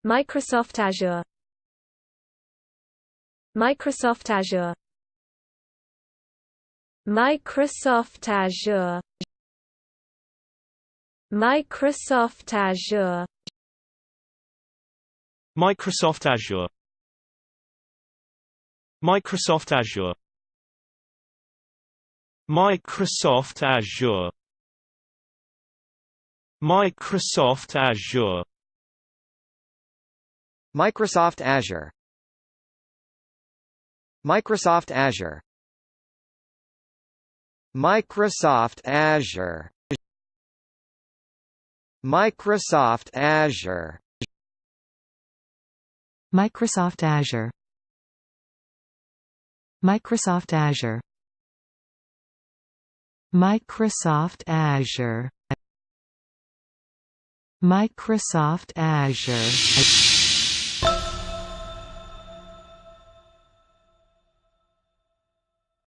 Microsoft Azure. Microsoft Azure. Microsoft Azure. Microsoft Azure. Microsoft Azure. Microsoft Azure. Microsoft Azure. Microsoft Azure. Microsoft Azure. Microsoft Azure. Microsoft Azure. Microsoft Azure. Microsoft Azure. Microsoft Azure. Microsoft Azure. Microsoft Azure.